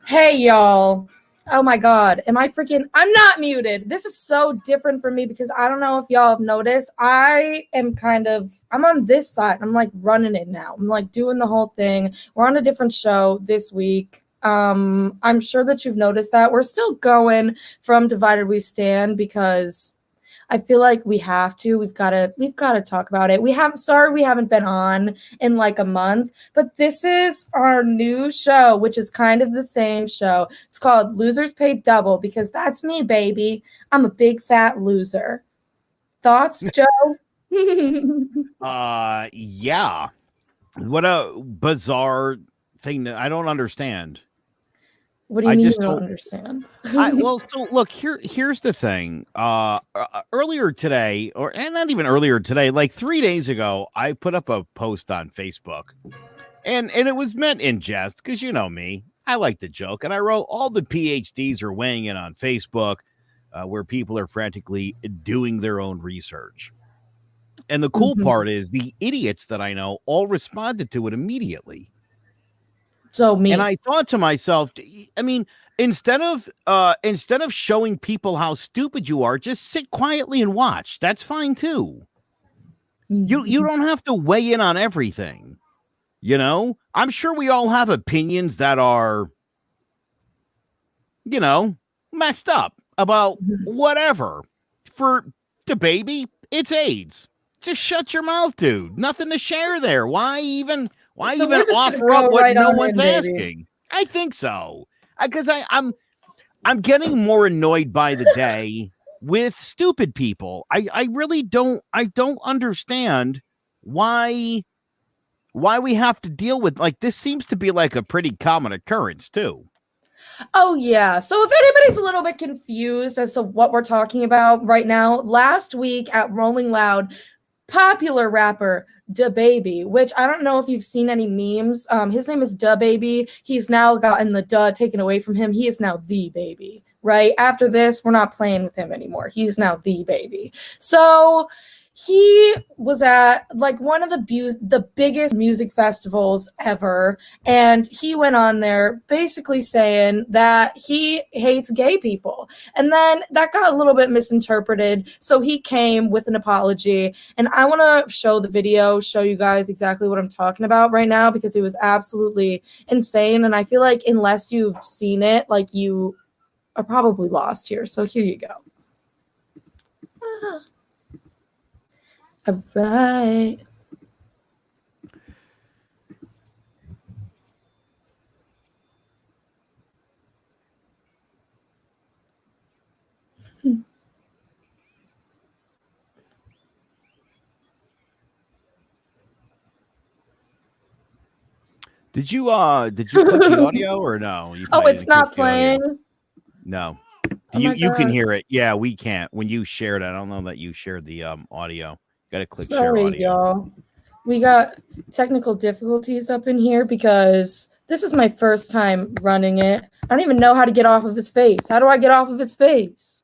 Hey, y'all. Oh my God. I'm not muted. This is so different for me because I don't know if y'all have noticed. I'm on this side. I'm like running it now. I'm like doing the whole thing. We're on a different show this week. I'm sure that you've noticed that. We're still going from Divided We Stand because I feel like we have to. We've got to talk about it. We haven't been on in like a month, but this is our new show, which is kind of the same show. It's called Losers Pay Double because that's me, baby. I'm a big fat loser. Thoughts, Joe? Yeah. What a bizarre thing that I don't understand. What do you I mean you just don't don't. understand? So look here's the thing. Earlier today, and not even earlier today, like 3 days ago, I put up a post on Facebook, and it was meant in jest because you know me, I like to joke, and I wrote all the PhDs are weighing in on Facebook, where people are frantically doing their own research. And the cool Mhm. part is the idiots that I know all responded to it immediately. So And me. I thought to myself, I mean, instead of showing people how stupid you are, just sit quietly and watch. That's fine too. You Mhm. don't have to weigh in on everything. You know, I'm sure we all have opinions that are, you know, messed up about Mhm. whatever. For the baby, it's AIDS. Just shut your mouth, dude. Nothing to share there. Why So even we're just gonna offer up go what right no on one's in, baby. asking? I think so. Because I'm getting more annoyed by the day with stupid people. I really don't understand why we have to deal with, like, this seems to be like a pretty common occurrence too. Oh, yeah. So if anybody's a little bit confused as to what we're talking about right now, last week at Rolling Loud, popular rapper DaBaby, which I don't know if you've seen any memes. His name is DaBaby. He's now gotten the duh taken away from him. He is now the baby, right? After this, we're not playing with him anymore. He's now the baby. So he was at like one of the biggest music festivals ever, and he went on there basically saying that he hates gay people, and then that got a little bit misinterpreted, so he came with an apology, and I want to show the video, show you guys exactly what I'm talking about right now because it was absolutely insane, and I feel like unless you've seen it, like, you are probably lost here, so here you go. All right. Did you click the audio or no? You Oh, probably it's didn't click not the audio. playing. No. Oh my You can God. hear it. Yeah, we can't. When you shared, I don't know that you shared the audio. Got to click share Sorry, audio. y'all. We got technical difficulties up in here because this is my first time running it. I don't even know how to get off of his face. How do I get off of his face?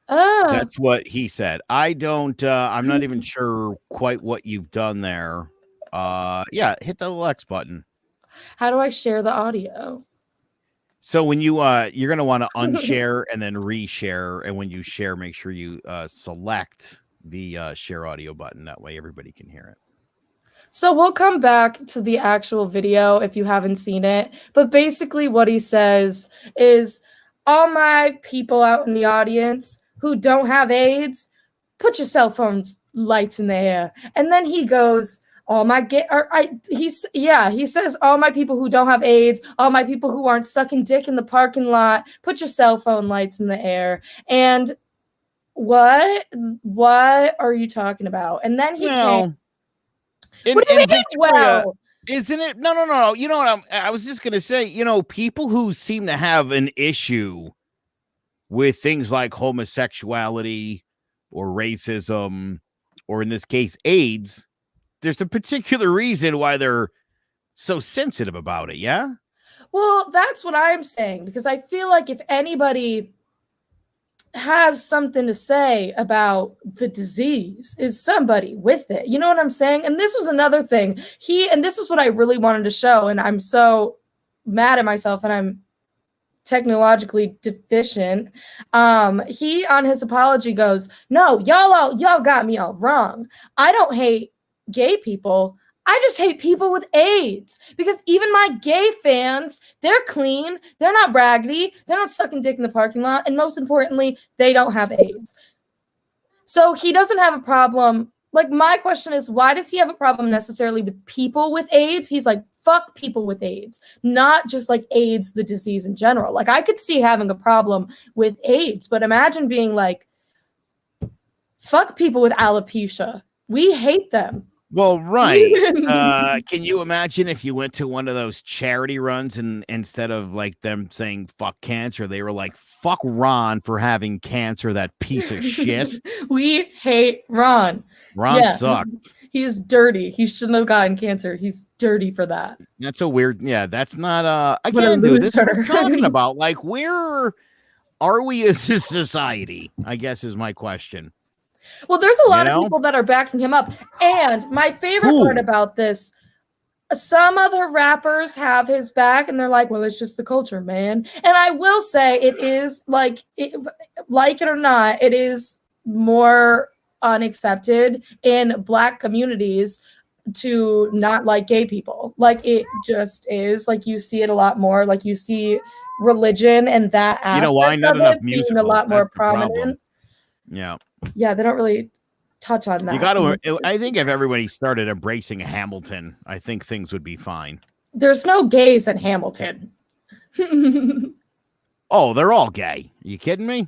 Ah. That's what he said. I don't I'm not even sure quite what you've done there. Yeah, hit the X button. How do I share the audio? So when you're going to want to unshare and then reshare, and when you share, make sure you select the share audio button, that way everybody can hear it. So we'll come back to the actual video if you haven't seen it. But basically, what he says is, all my people out in the audience who don't have AIDS, put your cell phone lights in the air. And then he goes, all my he says, all my people who don't have AIDS, all my people who aren't sucking dick in the parking lot, put your cell phone lights in the air. And what are you talking about? And then he came. Well, What do you in mean? Victoria, Well, isn't it? No. You know what I was just going to say, people who seem to have an issue with things like homosexuality or racism, or in this case, AIDS, there's a particular reason why they're so sensitive about it. Yeah. well, that's what I'm saying because I feel like if anybody has something to say about the disease is somebody with it. You know what I'm saying? And this was another thing. And this is what I really wanted to show, and I'm so mad at myself, and I'm technologically deficient. He on his apology goes, "No, y'all got me all wrong. I don't hate gay people. I just hate people with AIDS, because even my gay fans, they're clean, they're not raggedy, they're not sucking dick in the parking lot, and most importantly, they don't have AIDS." So he doesn't have a problem. Like, my question is, why does he have a problem necessarily with people with AIDS? He's like, fuck people with AIDS, not just like AIDS, the disease in general. Like, I could see having a problem with AIDS, but imagine being like, fuck people with alopecia. We hate them. Well, right. Can you imagine if you went to one of those charity runs and instead of like them saying fuck cancer, they were like, fuck Ron for having cancer, that piece of shit. We hate Ron. Ron sucks. He is dirty. He shouldn't have gotten cancer. He's dirty for that. That's a weird, that's not again, dude, this is what we're talking about. Like, where are we as a society, I guess is my question. Well, there's a lot of people that are backing him up. And my favorite part about this, some other rappers have his back and they're like, well, it's just the culture, man. And I will say it is like it or not, it is more unaccepted in Black communities to not like gay people. Like, it just is. Like, you see it a lot more. Like, you see religion and that aspect, you know why? Not enough musicals, being a lot more prominent. Yeah, they don't really touch on that. You got to. I think if everybody started embracing Hamilton, I think things would be fine. There's no gays in Hamilton. Oh, they're all gay. Are you kidding me?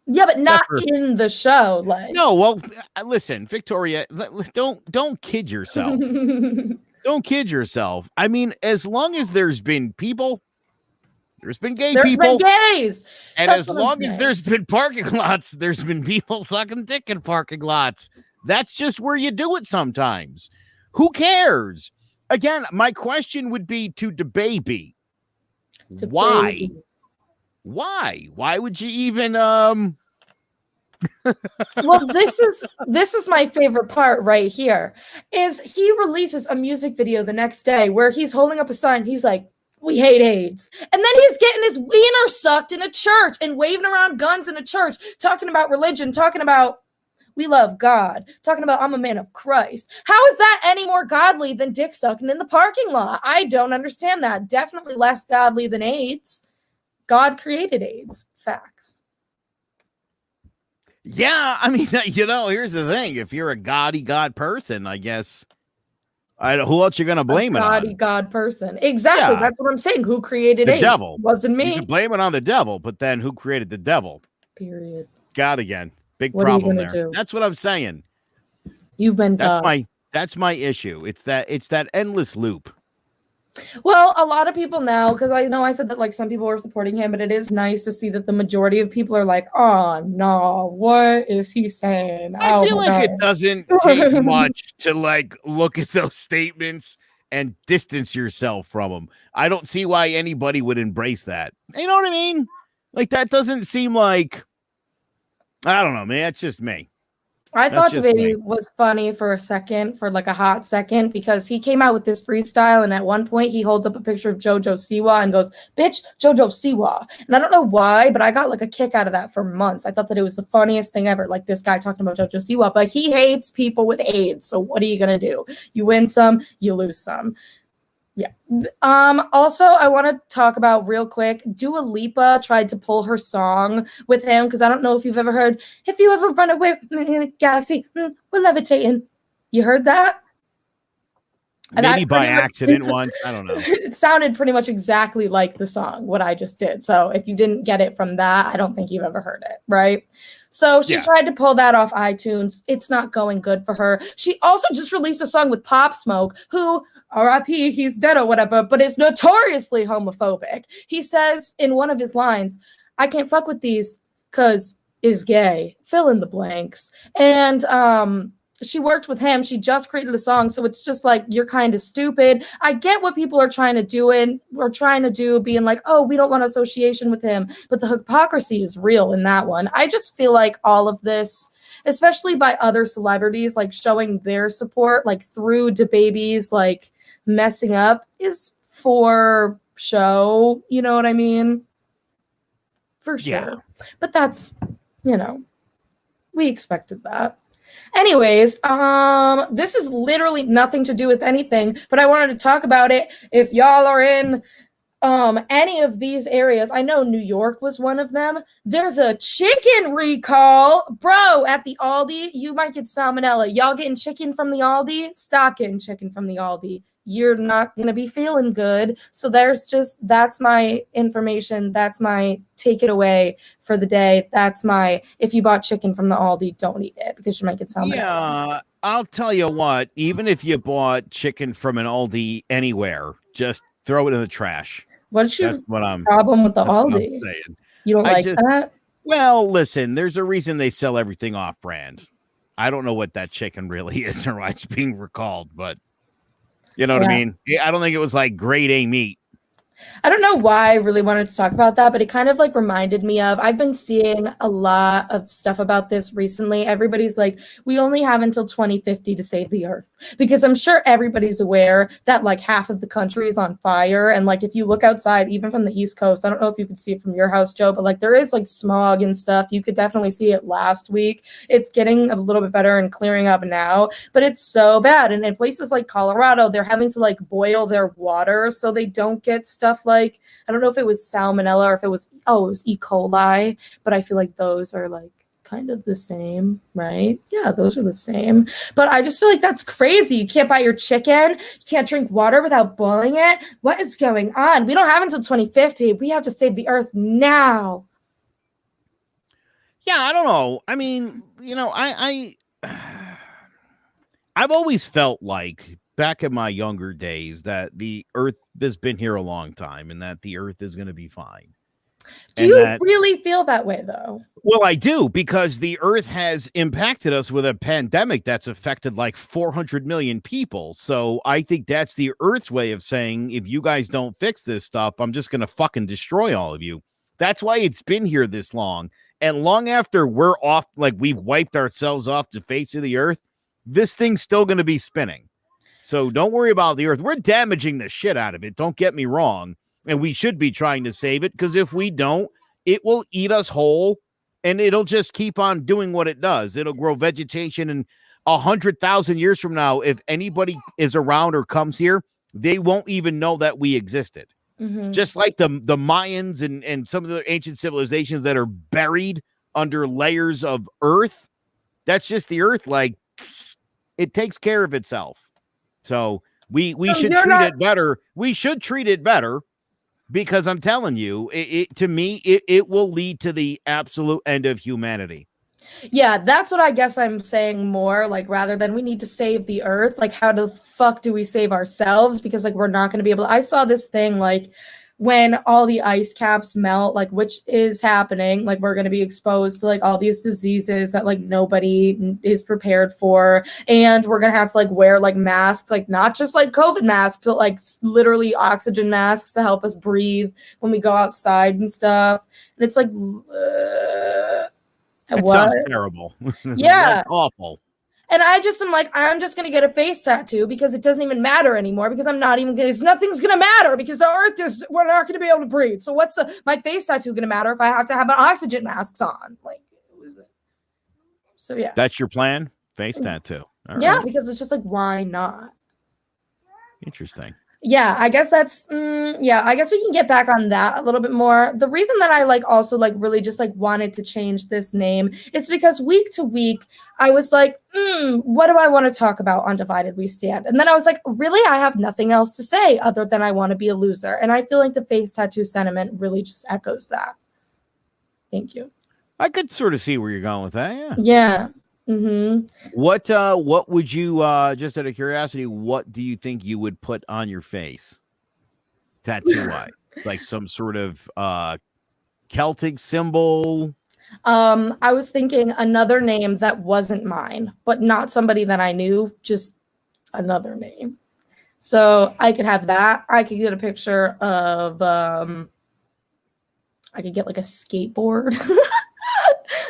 Yeah, but not in the show. Like, no. Well, listen, Victoria, don't kid yourself. Don't kid yourself. I mean, as long as there's been people. There's been gay people. There's been gays. And as long as there's been parking lots, there's been people sucking dick in parking lots. That's just where you do it sometimes. Who cares? Again, my question would be to DaBaby. Why? Why? Why would you even Well, this is my favorite part right here. Is he releases a music video the next day where he's holding up a sign. He's like, we hate AIDS. And then he's getting his wiener sucked in a church and waving around guns in a church, talking about religion, talking about we love God, talking about I'm a man of Christ. How is that any more godly than dick sucking in the parking lot? I don't understand that. Definitely less godly than AIDS. God created AIDS. Facts. Yeah, I mean, here's the thing. If you're a God person, I guess, who else you going to blame it on? God person. Exactly. Yeah. That's what I'm saying. Who created AIDS? The devil. Wasn't me. You can blame it on the devil, but then who created the devil? Period. God again. Big problem there. Do? That's what I'm saying. You've been that's my issue. It's that endless loop. Well, a lot of people now, because I know I said that like some people were supporting him, but it is nice to see that the majority of people are like, oh no, what is he saying? I feel like it doesn't take much to like look at those statements and distance yourself from them. I don't see why anybody would embrace that. You know what I mean? Like, that doesn't seem like, I don't know, man. That's just me. I thought DaBaby was funny for a hot second, because he came out with this freestyle, and at one point he holds up a picture of JoJo Siwa and goes, bitch, JoJo Siwa. And I don't know why, but I got like a kick out of that for months. I thought that it was the funniest thing ever, like this guy talking about JoJo Siwa, but he hates people with AIDS. So what are you going to do? You win some, you lose some. Yeah. Also, I want to talk about real quick, Dua Lipa tried to pull her song with him, because I don't know if you've ever heard, if you ever run away from me in a galaxy, we're levitating. You heard that? Maybe by accident once. I don't know. It sounded pretty much exactly like the song, what I just did. So if you didn't get it from that, I don't think you've ever heard it, right? So she tried to pull that off iTunes. It's not going good for her. She also just released a song with Pop Smoke, who, R.I.P., he's dead or whatever, but is notoriously homophobic. He says in one of his lines, I can't fuck with these because is gay. Fill in the blanks. And she worked with him. She just created a song. So it's just like, you're kind of stupid. I get what people are trying to do being like, oh, we don't want association with him. But the hypocrisy is real in that one. I just feel like all of this, especially by other celebrities, like showing their support, like through DaBaby's like messing up, is for show. You know what I mean? for sure. Yeah. But that's, we expected that. Anyways, this is literally nothing to do with anything, but I wanted to talk about it. If y'all are in any of these areas, I know New York was one of them. There's a chicken recall, bro, at the Aldi. You might get salmonella. Y'all getting chicken from the Aldi? Stop getting chicken from the Aldi. You're not going to be feeling good. So that's my information. That's my take it away for the day. That's my, if you bought chicken from the Aldi, don't eat it because you might get salmonella. Yeah, I'll tell you what, even if you bought chicken from an Aldi anywhere, just throw it in the trash. What's your problem with the Aldi? You don't like that? Well, listen, there's a reason they sell everything off brand. I don't know what that chicken really is or why it's being recalled, but you know what I mean? I don't think it was like grade A meat. I don't know why I really wanted to talk about that, but it kind of like reminded me of, I've been seeing a lot of stuff about this recently. Everybody's like, we only have until 2050 to save the earth, because I'm sure everybody's aware that like half of the country is on fire. And like, if you look outside, even from the East Coast, I don't know if you could see it from your house, Joe, but like there is like smog and stuff. You could definitely see it last week. It's getting a little bit better and clearing up now, but it's so bad. And in places like Colorado, they're having to like boil their water so they don't get stuff like, I don't know if it was salmonella or if it was E. coli, but I feel like those are like kind of the same, right? Yeah, those are the same. But I just feel like that's crazy. You can't buy your chicken. You can't drink water without boiling it. What is going on? We don't have until 2050. We have to save the earth now. Yeah, I don't know. I mean, I've always felt like back in my younger days that the earth has been here a long time and that the earth is going to be fine. Do you really feel that way though? Well, I do, because the earth has impacted us with a pandemic that's affected like 400 million people. So I think that's the earth's way of saying, if you guys don't fix this stuff, I'm just going to fucking destroy all of you. That's why it's been here this long. And long after we're off, like we've wiped ourselves off the face of the earth, this thing's still going to be spinning. So don't worry about the earth. We're damaging the shit out of it. Don't get me wrong. And we should be trying to save it, because if we don't, it will eat us whole and it'll just keep on doing what it does. It'll grow vegetation. And 100,000 years from now, if anybody is around or comes here, they won't even know that we existed. Mm-hmm. Just like the Mayans and some of the ancient civilizations that are buried under layers of earth. That's just the earth. Like, it takes care of itself. So we should treat it better. We should treat it better, because I'm telling you, it will lead to the absolute end of humanity. Yeah, that's what I guess I'm saying more, like, rather than we need to save the earth, like, how the fuck do we save ourselves? Because like, we're not going to be able to, I saw this thing like, when all the ice caps melt, like, which is happening, like, we're going to be exposed to like all these diseases that like nobody is prepared for, and we're going to have to like wear like masks, like not just like COVID masks, but like literally oxygen masks to help us breathe when we go outside and stuff. And it's like, that sounds terrible. Yeah, that's awful. And I just am like, I'm just going to get a face tattoo because it doesn't even matter anymore, because I'm not even going to, nothing's going to matter because the earth is, we're not going to be able to breathe. So what's my face tattoo going to matter if I have to have an oxygen masks on? Like, so yeah. That's your plan? Face tattoo. All right. Because it's just like, why not? Interesting. Yeah, I guess that's, I guess we can get back on that a little bit more. The reason that I like also like really just like wanted to change this name is because week to week, I was like, what do I want to talk about on Divided We Stand? And then I was like, really, I have nothing else to say other than I want to be a loser. And I feel like the face tattoo sentiment really just echoes that. Thank you. I could sort of see where you're going with that. Yeah. Yeah. Mm-hmm. What would you just out of curiosity, what do you think you would put on your face tattoo wise? Like some sort of Celtic symbol? I was thinking another name that wasn't mine, but not somebody that I knew, just another name. So I could have that. I could get a picture of I could get like a skateboard.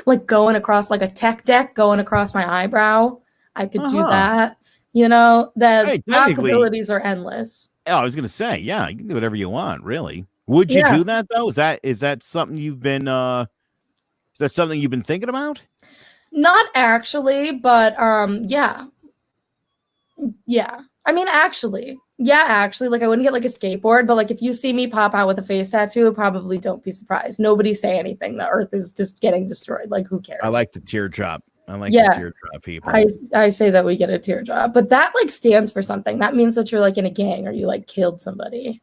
Like going across like a tech deck going across my eyebrow. I could do that. You know, the possibilities are endless. Oh, I was going to say, yeah, you can do whatever you want, really. Would you Yeah. do that though? Is that something you've been is that something you've been thinking about? Not actually, but yeah. Yeah. I mean, actually. Yeah, actually, like I wouldn't get like a skateboard, but like if you see me pop out with a face tattoo, probably don't be surprised. Nobody say anything. The earth is just getting destroyed. Like who cares? I like the teardrop. I like the Yeah. teardrop people. I say that we get a teardrop, but that like stands for something. That means that you're like in a gang or you like killed somebody.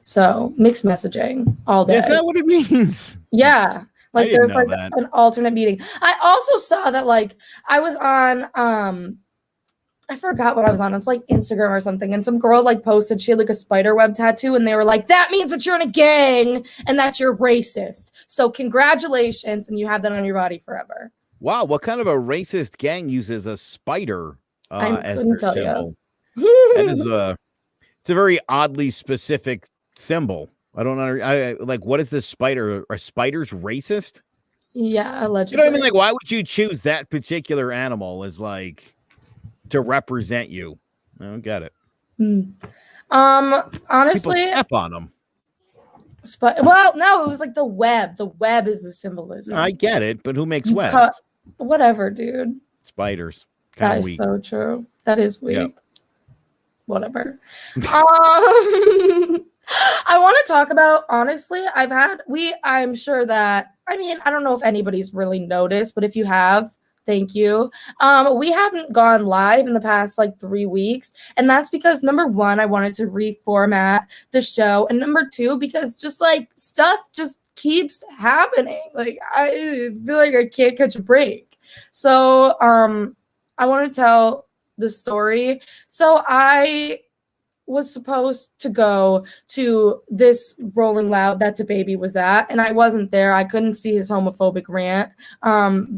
So mixed messaging all day. Is that what it means? Yeah. Like didn't there's know like that. an alternate meaning. I also saw that like I was on I forgot what I was on. It's like Instagram or something. And some girl like posted she had like a spider web tattoo and they were like, that means that you're in a gang and that you're racist. So congratulations. And you have that on your body forever. Wow, what kind of a racist gang uses a spider as couldn't their tell symbol? you. That is it's a very oddly specific symbol. I don't know. Like, what is this spider? Are spiders racist? Yeah, You allegedly. know what I mean? Like, why would you choose that particular animal as like to represent you? I don't get it. Honestly, People step on them. well, no, it was like the web. The web is the symbolism. I get it, but who makes You webs? whatever, dude. Spiders. That Kind of is weak. so true. That is weak. Yep. Whatever. I want to talk about, honestly, I'm sure that, I mean, I don't know if anybody's really noticed, but if you have, thank you. We haven't gone live in the past like 3 weeks. And that's because number one, I wanted to reformat the show. And number two, because just like stuff just keeps happening. Like I feel like I can't catch a break. So I want to tell the story. So I was supposed to go to this Rolling Loud that DaBaby was at, and I wasn't there. I couldn't see his homophobic rant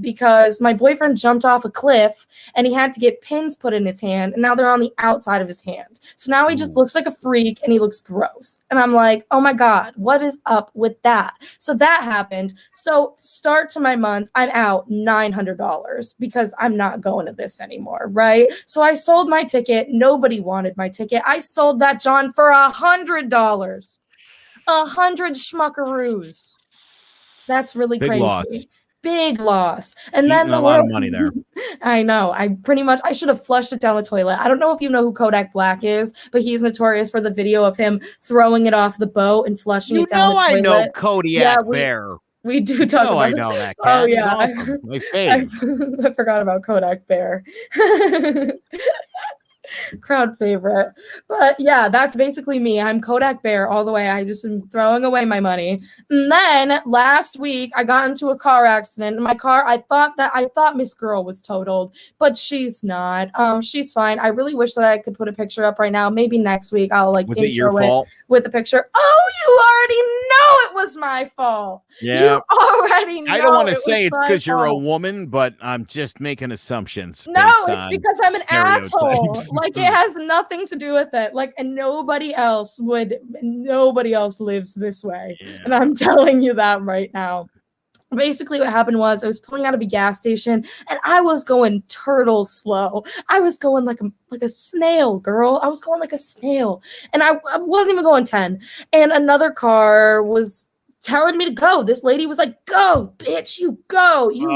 because my boyfriend jumped off a cliff and he had to get pins put in his hand, and now they're on the outside of his hand. So now he just looks like a freak and he looks gross. And I'm like, oh my God, what is up with that? So that happened. So start to my month, I'm out $900 because I'm not going to this anymore, right? So I sold my ticket. Nobody wanted my ticket. I sold that John for $100. 100 schmuckaroos. That's really Big crazy. loss. Big loss. And Eating then a lot of money there. I know. I should have flushed it down the toilet. I don't know if you know who Kodak Black is, but he's notorious for the video of him throwing it off the boat and flushing it down the toilet. I know Kodiak Bear. We do talk about I know that cat. Oh yeah. He's awesome. My fave. I forgot about Kodak Bear. Crowd favorite. But yeah, that's basically me. I'm Kodak Bear all the way. I just am throwing away my money. And then last week I got into a car accident. In my car, I thought Miss Girl was totaled, but she's not. She's fine. I really wish that I could put a picture up right now. Maybe next week I'll like was it your fault? With the picture. Oh, you already know it was my fault. Yeah. You already know. I don't want to say it's because you're a fault. woman, but I'm just making assumptions. No, based it's on because I'm an asshole. stereotypes. Like it has nothing to do with it. Like, and nobody else lives this way. Yeah. And I'm telling you that right now. Basically what happened was I was pulling out of a gas station and I was going turtle slow. I was going like a snail, girl. I was going like a snail. And I wasn't even going 10. And another car was telling me to go. This lady was like, go, bitch, you go. You're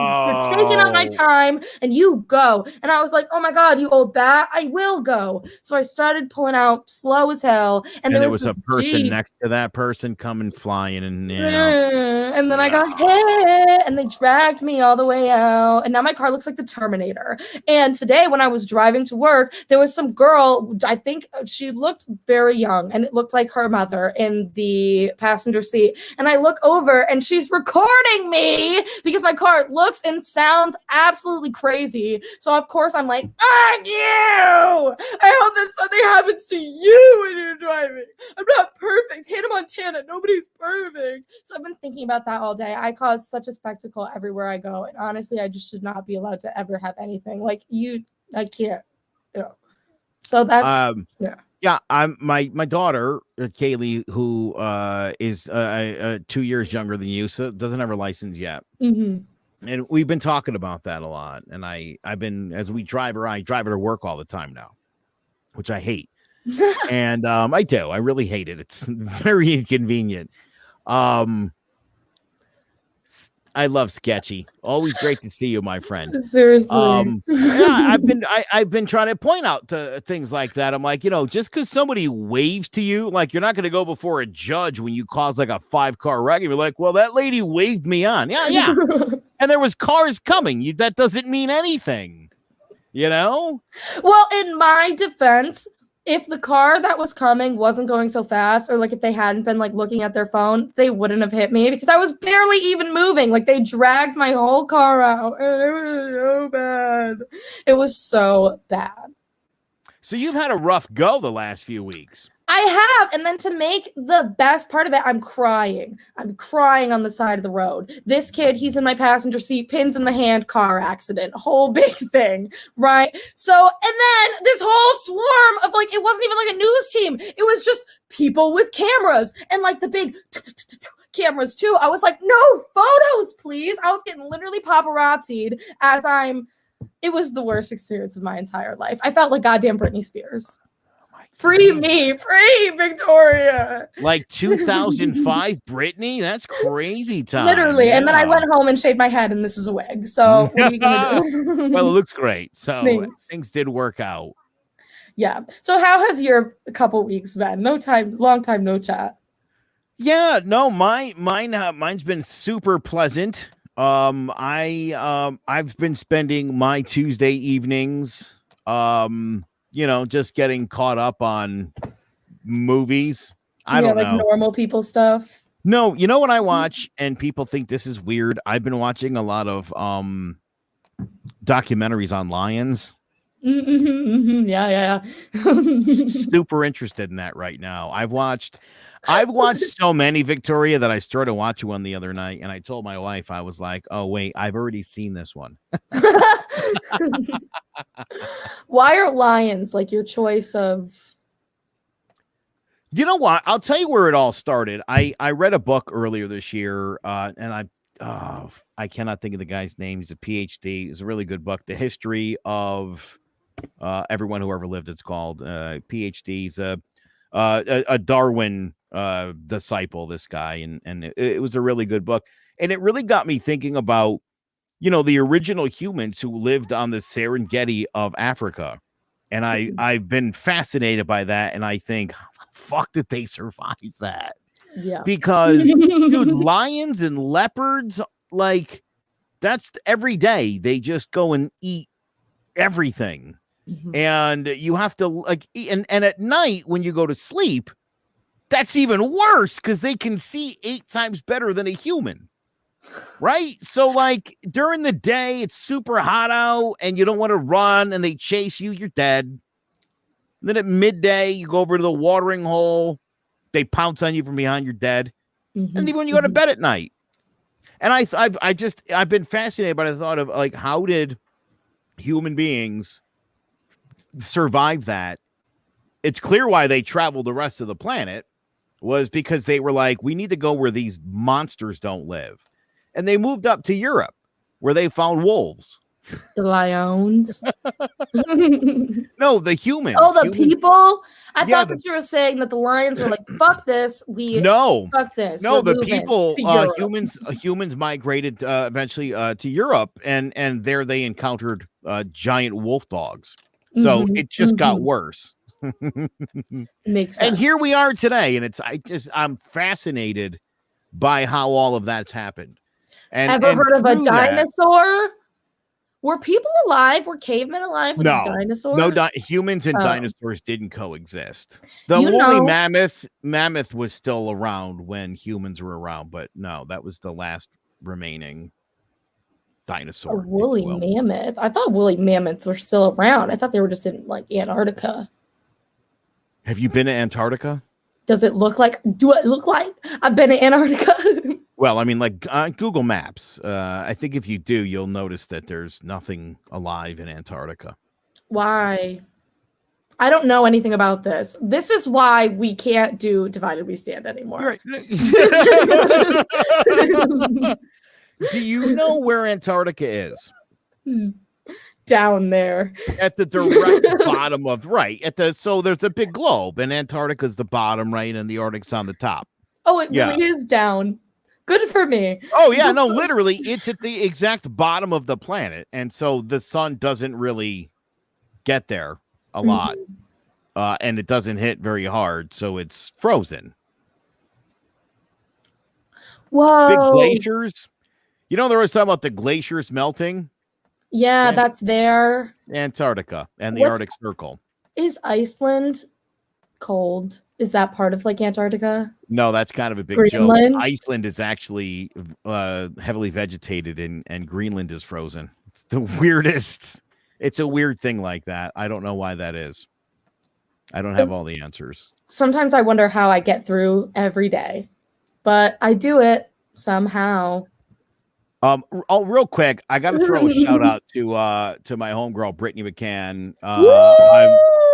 taking up my time and you go. And I was like, oh my God, you old bat, I will go. So I started pulling out slow as hell. And there was a person Jeep next to that person coming flying and and then I got hit and they dragged me all the way out. And now my car looks like the Terminator. And today when I was driving to work, there was some girl, I think she looked very young and it looked like her mother in the passenger seat. And I look over and she's recording me because my car looks and sounds absolutely crazy. So of course I'm like, fuck you! I hope that something happens to you when you're driving. I'm not perfect. Hannah Montana, nobody's perfect. So I've been thinking about that all day. I cause such a spectacle everywhere I go. And honestly, I just should not be allowed to ever have anything. Like I can't. Yeah. So that's Yeah, I'm my daughter Kaylee, who is 2 years younger than you, so doesn't have her license yet. Mm-hmm. And we've been talking about that a lot. And I've been, as we drive her, I drive her to work all the time now, which I hate And I do. I really hate it. It's very inconvenient. I love Sketchy. Always great to see you, my friend. Seriously. Yeah, I've been trying to point out to things like that. I'm like, just because somebody waves to you, like you're not going to go before a judge when you cause like a 5-car wreck. And you're like, well, that lady waved me on. Yeah. And there was cars coming. That doesn't mean anything, Well, in my defense, if the car that was coming wasn't going so fast, or like if they hadn't been like looking at their phone, they wouldn't have hit me because I was barely even moving. Like they dragged my whole car out, and it was so bad. It was so bad. So you've had a rough go the last few weeks. I have, and then to make the best part of it, I'm crying. I'm crying on the side of the road. This kid, he's in my passenger seat, pins in the hand, car accident, whole big thing, right? So, and then this whole swarm of like, it wasn't even like a news team. It was just people with cameras and like the big cameras too. I was like, no photos, please. I was getting literally paparazzi'd it was the worst experience of my entire life. I felt like goddamn Britney Spears. Free me, free Victoria. Like 2005 Britney? That's crazy time. Literally. Yeah. And then I went home and shaved my head, and this is a wig. So what are you going to do? Well, it looks great. So things did work out. Yeah. So how have your couple weeks been? Long time, no chat. Yeah, no, mine's been super pleasant. I've been spending my Tuesday evenings, just getting caught up on movies. I don't know. Like normal people stuff. No, you know what I watch, and people think this is weird. I've been watching a lot of documentaries on lions. Yeah. Super interested in that right now. I've watched so many, Victoria, that I started watching one the other night, and I told my wife, I was like, oh wait, I've already seen this one. Why are lions like your choice of? You know what? I'll tell you where it all started. I read a book earlier this year, and I cannot think of the guy's name. He's a PhD. It's a really good book. The History of Everyone Who Ever Lived. It's called PhD's a Darwin disciple. This guy, and it was a really good book, and it really got me thinking about the original humans who lived on the Serengeti of Africa. And I've been fascinated by that. And I think, how the fuck did they survive that? Yeah. Because dude, lions and leopards, like that's every day. They just go and eat everything. Mm-hmm. And you have to like eat. And at night when you go to sleep, that's even worse because they can see 8 times better than a human. Right? So like during the day, it's super hot out and you don't want to run and they chase you, you're dead. And then at midday, you go over to the watering hole, they pounce on you from behind, you're dead. Mm-hmm. And then when you go to bed at night. And I've been fascinated by the thought of like, how did human beings survive that? It's clear why they traveled the rest of the planet was because they were like, we need to go where these monsters don't live. And they moved up to Europe where they found wolves. The lions. No, the humans. Oh, the people? I thought that you were saying that the lions were like, fuck this. Fuck this. No, the people, humans migrated eventually to Europe and there they encountered giant wolf dogs. So it just got worse. Makes sense. And here we are today. And I'm fascinated by how all of that's happened. Ever heard of a dinosaur? Were people alive? Were cavemen alive with a dinosaur? No, humans and dinosaurs didn't coexist. The woolly mammoth was still around when humans were around, but no, that was the last remaining dinosaur. A woolly mammoth? I thought woolly mammoths were still around. I thought they were just in like Antarctica. Have you been to Antarctica? Does it look like? Do it look like I've been to Antarctica? Well, I mean, like Google Maps. I think if you do, you'll notice that there's nothing alive in Antarctica. Why? I don't know anything about this. This is why we can't do Divided We Stand anymore. Right. Do you know where Antarctica is? down there. At the direct bottom of so there's a big globe, and Antarctica's the bottom, right, and the Arctic's on the top. Oh, it really is down. Good for me. Oh yeah, no, literally, it's at the exact bottom of the planet, and so the sun doesn't really get there a lot, and it doesn't hit very hard, so it's frozen. Whoa! Big glaciers. You know, there was talking about the glaciers melting. Yeah, that's there. Antarctica and the Arctic Circle. Is Iceland cold? Is that part of like Antarctica? No, that's kind of a big Greenland? joke. Iceland is actually heavily vegetated, and Greenland is frozen. It's the weirdest. It's a weird thing like that. I don't know why that is. I don't have all the answers. Sometimes I wonder how I get through every day, but I do it somehow. Real quick, I got to throw a shout out to my homegirl Brittany McCann. I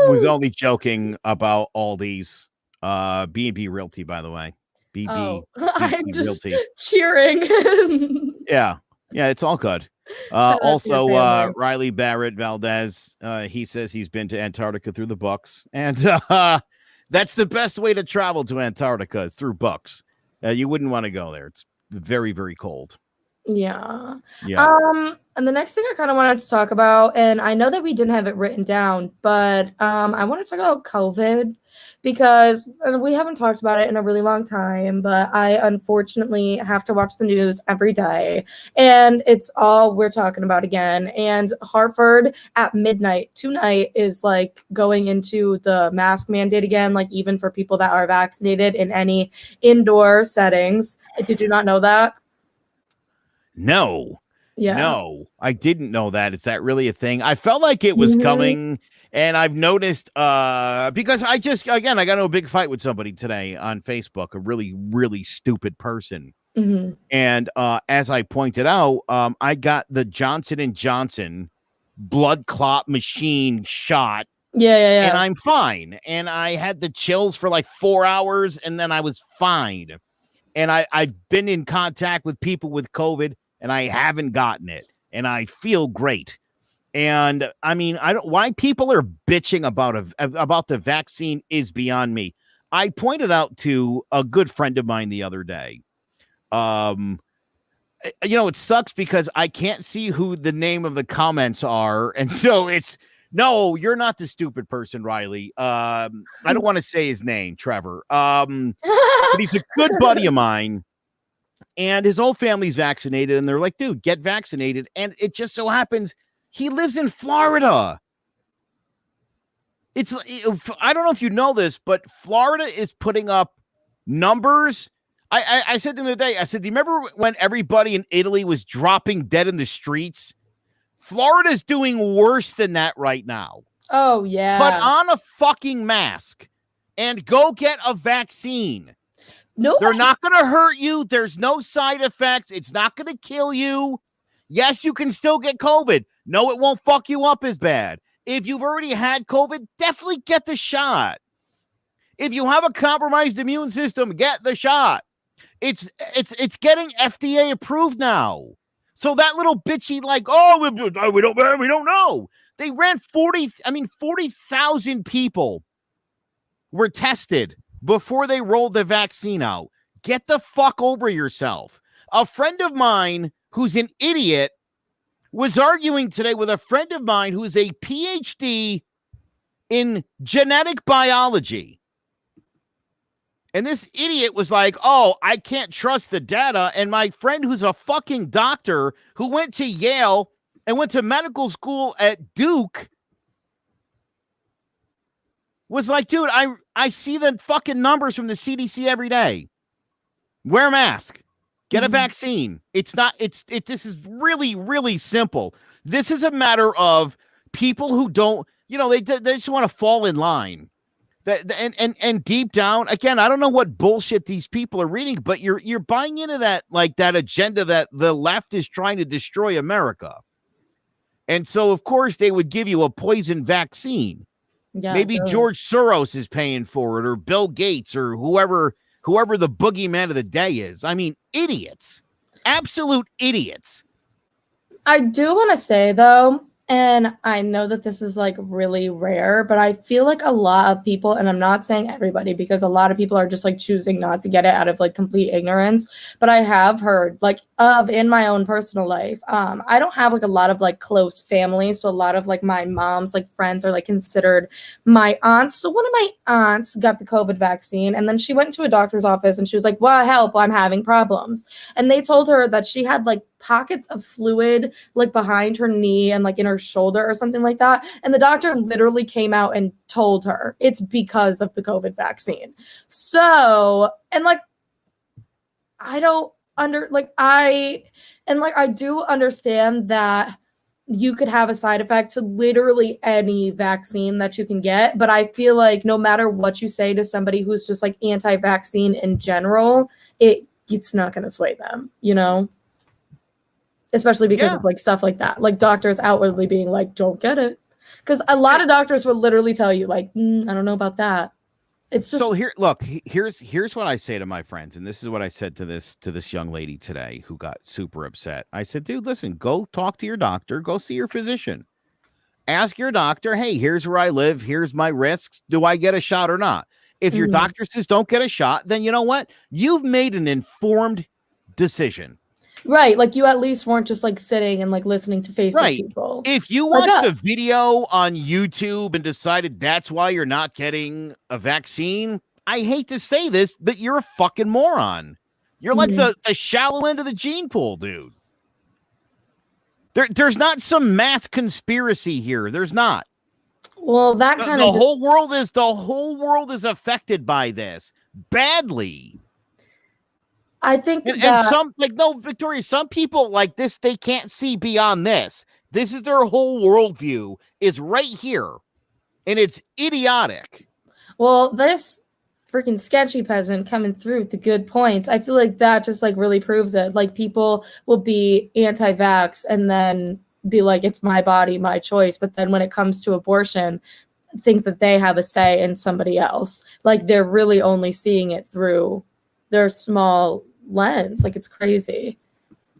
was only joking about Aldi's B&B Realty, by the way. I'm just Realty. cheering. Yeah, it's all good. Also, Riley Barrett Valdez, he says he's been to Antarctica through the books, and that's the best way to travel to Antarctica is through books. You wouldn't want to go there. It's very, very cold. Yeah. And the next thing I kind of wanted to talk about, and I know that we didn't have it written down, but I want to talk about COVID because we haven't talked about it in a really long time, but I unfortunately have to watch the news every day, and it's all we're talking about again. And Hartford at midnight tonight is like going into the mask mandate again, like even for people that are vaccinated in any indoor settings. Did you not know that? No. Yeah. No, I didn't know that. Is that really a thing? I felt like it was coming, and I've noticed because I got into a big fight with somebody today on Facebook, a really, really stupid person. And as I pointed out, I got the Johnson & Johnson blood clot machine shot. Yeah. And I'm fine. And I had the chills for like 4 hours, and then I was fine. And I've been in contact with people with COVID, and I haven't gotten it, and I feel great. And I mean, why people are bitching about the vaccine is beyond me. I pointed out to a good friend of mine the other day. It sucks because I can't see who the name of the comments are, and so it's no, you're not the stupid person, Riley. I don't want to say his name, Trevor. But he's a good buddy of mine. And his whole family's vaccinated, and they're like, dude, get vaccinated. And it just so happens he lives in Florida. I don't know if you know this, but Florida is putting up numbers. I said to him today, I said, do you remember when everybody in Italy was dropping dead in the streets? Florida's doing worse than that right now. Oh, yeah. But on a fucking mask and go get a vaccine. They're not going to hurt you. There's no side effects. It's not going to kill you. Yes, you can still get COVID. No, it won't fuck you up as bad. If you've already had COVID, definitely get the shot. If you have a compromised immune system, get the shot. It's getting FDA approved now. So that little bitchy we don't know. They ran 40,000 people were tested before they rolled the vaccine out. Get the fuck over yourself. A friend of mine who's an idiot was arguing today with a friend of mine who's a PhD in genetic biology. And this idiot was like, oh, I can't trust the data. And my friend who's a fucking doctor who went to Yale and went to medical school at Duke was like, dude, I see the fucking numbers from the CDC every day. Wear a mask. Get a vaccine. This is really, really simple. This is a matter of people who don't, they just want to fall in line. And deep down, again, I don't know what bullshit these people are reading, but you're buying into that, like that agenda that the left is trying to destroy America. And so, of course, they would give you a poison vaccine. Yeah, maybe George Soros is paying for it, or Bill Gates, or whoever the boogeyman of the day is. I mean, idiots. Absolute idiots. I do want to say, though, And I know that this is like really rare, but I feel like a lot of people, and I'm not saying everybody because a lot of people are just like choosing not to get it out of like complete ignorance. But I have heard like of in my own personal life, I don't have like a lot of like close family. So a lot of like my mom's like friends are like considered my aunts. So one of my aunts got the COVID vaccine and then she went to a doctor's office and she was like, well, help, I'm having problems. And they told her that she had like pockets of fluid like behind her knee and like in her shoulder or something like that. And the doctor literally came out and told her it's because of the COVID vaccine. So, and like, I don't I do understand that you could have a side effect to literally any vaccine that you can get. But I feel like no matter what you say to somebody who's just like anti-vaccine in general, it's not going to sway them, you know? Especially because of like stuff like that, like doctors outwardly being like, don't get it. Because a lot of doctors will literally tell you like, I don't know about that. It's just so here's what I say to my friends, and this is what I said to this young lady today who got super upset. I said, dude, listen, go talk to your doctor, go see your physician. Ask your doctor, hey, here's where I live, here's my risks. Do I get a shot or not? If your doctor says don't get a shot, then you know what? You've made an informed decision. Right, like you at least weren't just like sitting and like listening to Facebook people. If you watched a video on YouTube and decided that's why you're not getting a vaccine, I hate to say this, but you're a fucking moron. You're like the shallow end of the gene pool, dude. There's not some mass conspiracy here. There's not. Well, that kind of the whole world is affected by this badly. I think and some like no, Victoria, some people like this, they can't see beyond this. This is their whole worldview is right here. And it's idiotic. Well, this freaking sketchy peasant coming through with the good points. I feel like that just like really proves it. Like people will be anti-vax and then be like, it's my body, my choice. But then when it comes to abortion, think that they have a say in somebody else. Like they're really only seeing it through their small lens. Like it's crazy.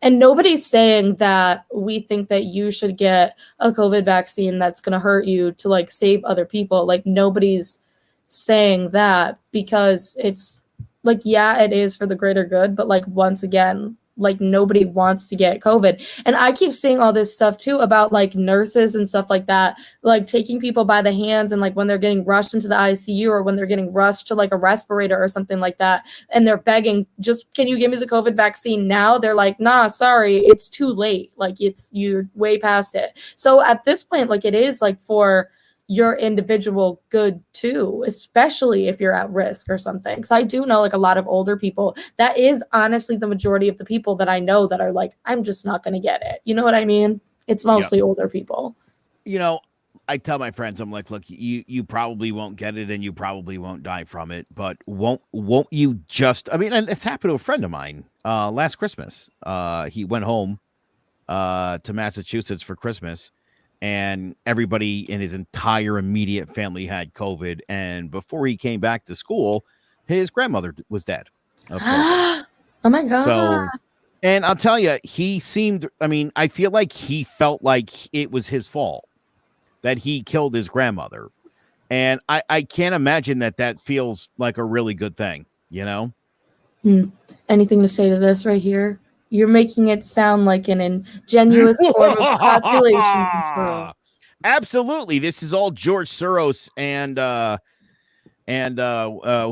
And nobody's saying that we think that you should get a COVID vaccine that's going to hurt you to like save other people. Like nobody's saying that, because it's like, yeah, it is for the greater good. But like, once again, like nobody wants to get COVID. And I keep seeing all this stuff too about like nurses and stuff like that, like taking people by the hands and like when they're getting rushed into the ICU or when they're getting rushed to like a respirator or something like that. And they're begging, just, can you give me the COVID vaccine now? They're like, nah, sorry, it's too late. Like you're way past it. So at this point, like it is like for your individual good too, especially if you're at risk or something. Because I do know like a lot of older people, that is honestly the majority of the people that I know that are like, I'm just not going to get it. You know what I mean? It's mostly older people. You know, I tell my friends, I'm like, look, you probably won't get it and you probably won't die from it, but won't you just, I mean, and it's happened to a friend of mine last Christmas. He went home to Massachusetts for Christmas, and everybody in his entire immediate family had COVID. And before he came back to school, his grandmother was dead. Oh my God. So, and I'll tell you, he seemed, I mean, I feel like he felt like it was his fault that he killed his grandmother. And I can't imagine that feels like a really good thing, you know? Anything to say to this right here? You're making it sound like an ingenuous form of population control. Absolutely. This is all George Soros and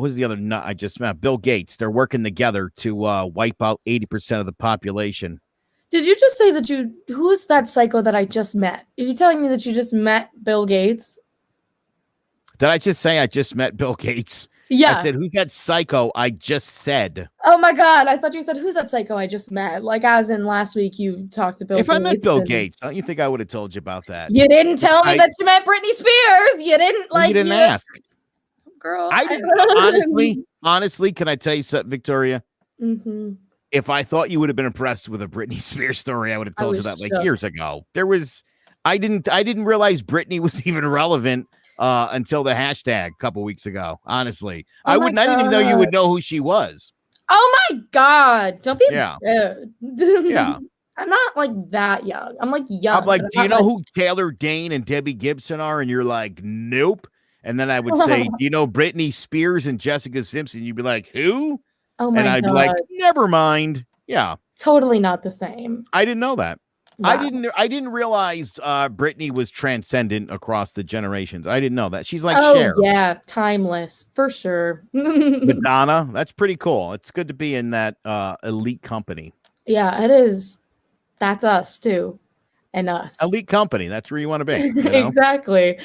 who's the other nut I just met? Bill Gates. They're working together to wipe out 80% of the population. Did you just say that who's that psycho that I just met? Are you telling me that you just met Bill Gates? Did I just say I just met Bill Gates? Yeah. I said, who's that psycho I just said? Oh my God. I thought you said, who's that psycho I just met? Like as in last week you talked to Bill Gates. If I met Bill Gates, don't you think I would have told you about that? You didn't tell me that you met Britney Spears. You didn't like. You didn't ask. Girl. I didn't. honestly, can I tell you something, Victoria? Mm-hmm. If I thought you would have been impressed with a Britney Spears story, I would have told you that like years ago. I didn't realize Britney was even relevant until the hashtag a couple weeks ago. Honestly, I didn't even know you would know who she was. Oh my God! Don't be rude. Yeah. I'm not like that young. I'm like young. I'm like, but do you I'm know not, who Taylor Dane and Debbie Gibson are? And you're like, nope. And then I would say, do you know Britney Spears and Jessica Simpson? You'd be like, who? oh And my I'd be like, God. never mind. Yeah, Totally not the same. I didn't know that. Wow. I didn't realize Britney was transcendent across the generations. I didn't know that. She's like Oh Cher. yeah, timeless for sure. Madonna. That's pretty cool. It's good to be in that elite company. Yeah, it is. That's us too, and us. Elite company. That's where you want to be. You know? Exactly.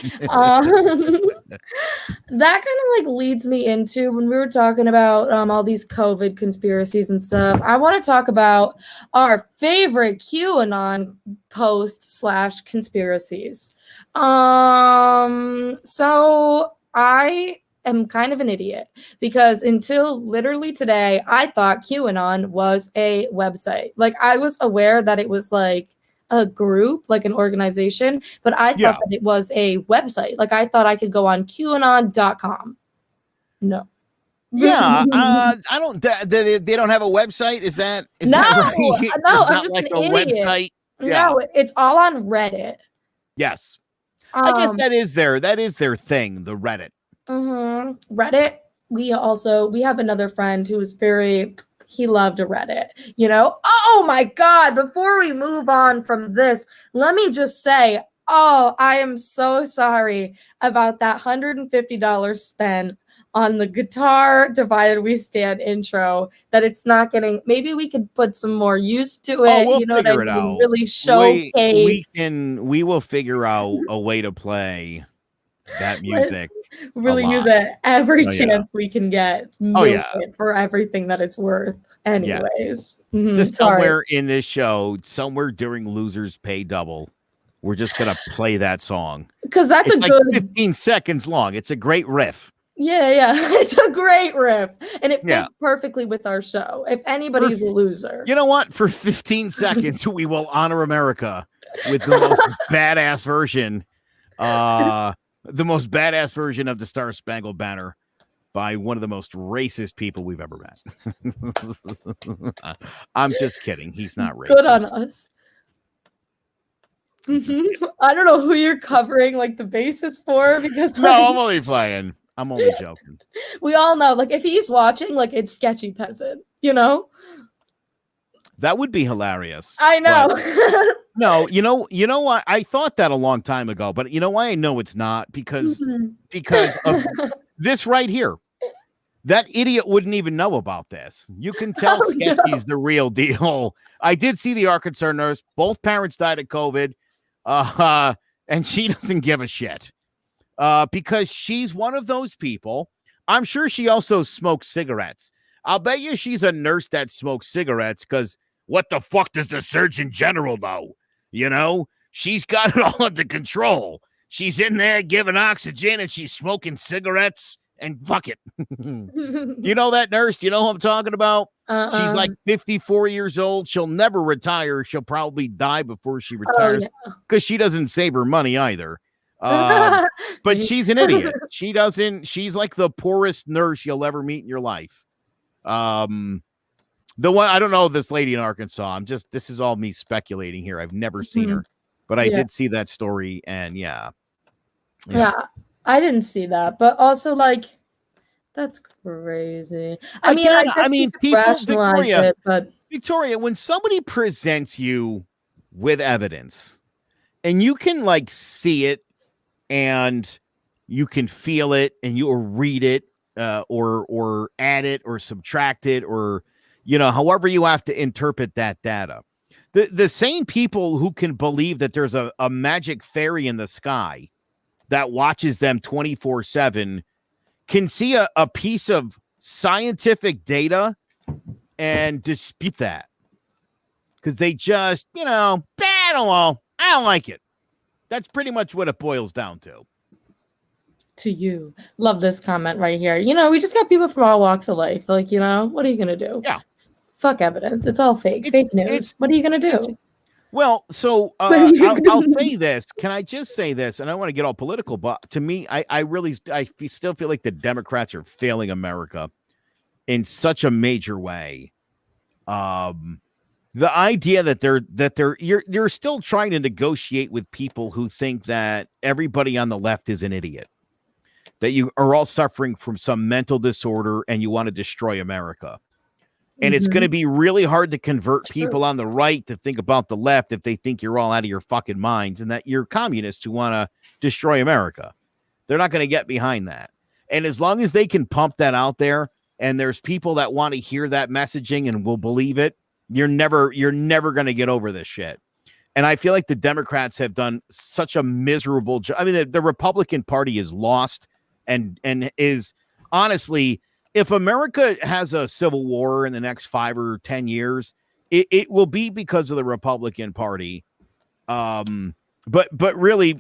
That kind of like leads me into when we were talking about all these COVID conspiracies and stuff. I want to talk about our favorite QAnon post slash conspiracies. So I am kind of an idiot because until literally today, I thought QAnon was a website. Like I was aware that it was like a group, like an organization, but I thought that it was a website. Like I thought I could go on QAnon.com. No. Yeah, I don't. They don't have a website. Is that no? that right? No, It's I'm not just like an a idiot. website. No, it's all on Reddit. Yes, I guess that is their thing. The Reddit. Reddit. We have another friend who's he loved a Reddit, you know? Oh my God. Before we move on from this, let me just say, oh, I am so sorry about that $150 spent on the Guitar Divided We Stand intro, that it's not getting, maybe we could put some more use to it. We'll you know what I figure it mean? out. Really showcase. We will figure out a way to play that music. Really use it every yeah. chance we can get. It for everything that it's worth. Anyways. Yes. Just somewhere in this show, somewhere during Losers Pay Double, we're just gonna play that song. Because that's it's a like good 15 seconds long. It's a great riff. Yeah. It's a great riff. And it fits perfectly with our show. If anybody's a loser. You know what? For 15 seconds, we will honor America with the most badass version. The most badass version of the Star Spangled Banner by one of the most racist people we've ever met. I'm just kidding. He's not racist. Good on us. I don't know who you're covering like the basis for because no, I'm only playing. I'm only joking. We all know, like, if he's watching, like, it's Sketchy Peasant, you know? That would be hilarious. I know. No, you know what? I thought that a long time ago, but you know why I know it's not? Because of this right here. That idiot wouldn't even know about this. You can tell Sketchy's the real deal. I did see the Arkansas nurse. Both parents died of COVID. And she doesn't give a shit. Because she's one of those people. I'm sure she also smokes cigarettes. I'll bet you she's a nurse that smokes cigarettes because what the fuck does the Surgeon General know? You know, she's got it all under control. She's in there giving oxygen and she's smoking cigarettes and fuck it. You know that nurse? You know who I'm talking about? She's like 54 years old. She'll never retire. She'll probably die before she retires because she doesn't save her money either. But she's an idiot. She's like the poorest nurse you'll ever meet in your life. The one, I don't know this lady in Arkansas. This is all me speculating here. I've never seen her, but I did see that story, and yeah, I didn't see that, but also like that's crazy. I mean, people rationalize it, but Victoria, when somebody presents you with evidence, and you can like see it, and you can feel it, and you read it, or add it, or subtract it, or however you have to interpret that data. The same people who can believe that there's a magic fairy in the sky that watches them 24/7 can see a piece of scientific data and dispute that. Because they just, I don't know. I don't like it. That's pretty much what it boils down to. To you. Love this comment right here. We just got people from all walks of life. Like, what are you going to do? Yeah. Fuck evidence. It's all fake. Fake news. What are you going to do? Well, so I'll say this. Can I just say this? And I want to get all political, but to me, I still feel like the Democrats are failing America in such a major way. The idea that you're still trying to negotiate with people who think that everybody on the left is an idiot, that you are all suffering from some mental disorder and you want to destroy America. And it's going to be really hard to convert people on the right to think about the left if they think you're all out of your fucking minds and that you're communists who want to destroy America. They're not going to get behind that. And as long as they can pump that out there and there's people that want to hear that messaging and will believe it, you're never going to get over this shit. And I feel like the Democrats have done such a miserable job. I mean, the Republican Party is lost and is honestly, if America has a civil war in the next 5 or 10 years, it will be because of the Republican Party. But really,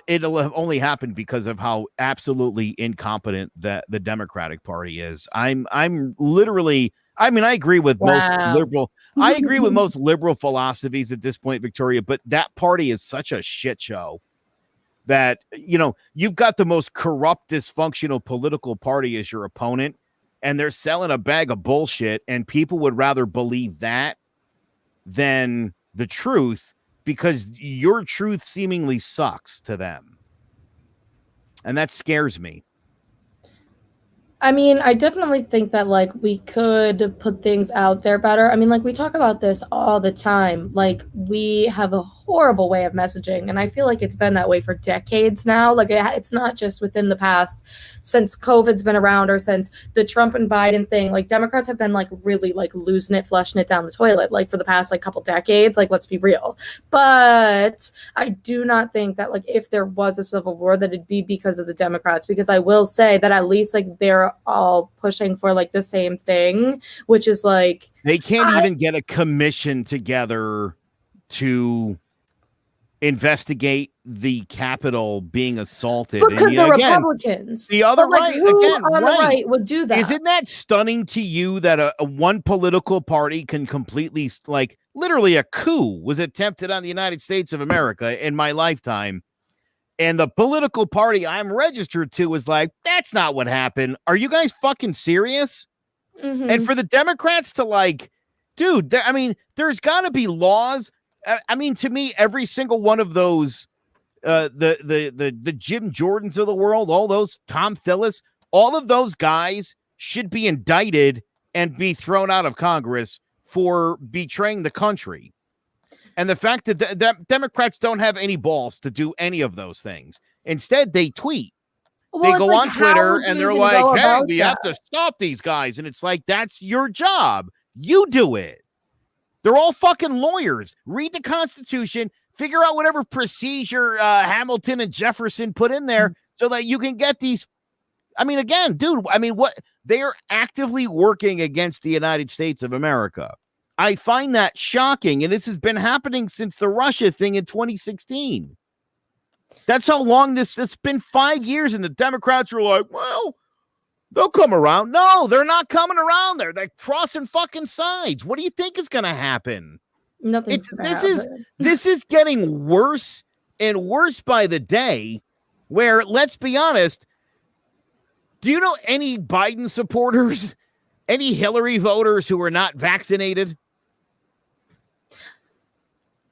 it'll have only happened because of how absolutely incompetent that the Democratic Party is. I'm literally, I mean, I agree with most liberal. I agree with most liberal philosophies at this point, Victoria, but that party is such a shit show that, you know, you've got the most corrupt, dysfunctional political party as your opponent, and they're selling a bag of bullshit, and people would rather believe that than the truth because your truth seemingly sucks to them. And that scares me. I mean, I definitely think that, like, we could put things out there better. I mean, like, we talk about this all the time. Like, we have a horrible way of messaging, and I feel like it's been that way for decades now. Like, it's not just within the past, since COVID's been around or since the Trump and Biden thing. Like, Democrats have been, like, really, like, losing it, flushing it down the toilet, like, for the past, like, couple decades. Like, let's be real. But I do not think that, like, if there was a civil war, that it'd be because of the Democrats, because I will say that at least, like, they're all pushing for, like, the same thing, which is, like, they can't even get a commission together to investigate the Capitol being assaulted. Because the Republicans. The other right, who on the right would do that? Isn't that stunning to you that a one political party can completely, like, literally a coup was attempted on the United States of America in my lifetime, and the political party I'm registered to was like, that's not what happened. Are you guys fucking serious? And for the Democrats to, like, dude, I mean, there's got to be laws. I mean, to me, every single one of those, the Jim Jordans of the world, all those Tom Phillips, all of those guys should be indicted and be thrown out of Congress for betraying the country. And the fact that Democrats don't have any balls to do any of those things. Instead, they tweet. Well, they go on Twitter and they're like, hey, we have to stop these guys. And it's like, that's your job. You do it. They're all fucking lawyers. Read the Constitution, figure out whatever procedure Hamilton and Jefferson put in there so that you can get these. I mean, again, dude, I mean, what they are actively working against the United States of America. I find that shocking. And this has been happening since the Russia thing in 2016. That's how long it's been 5 years. And the Democrats are like, well, they'll come around. No, they're not coming around. They're crossing fucking sides. What do you think is going to happen? Nothing's going to happen. This is getting worse and worse by the day, where, let's be honest, do you know any Biden supporters, any Hillary voters who are not vaccinated?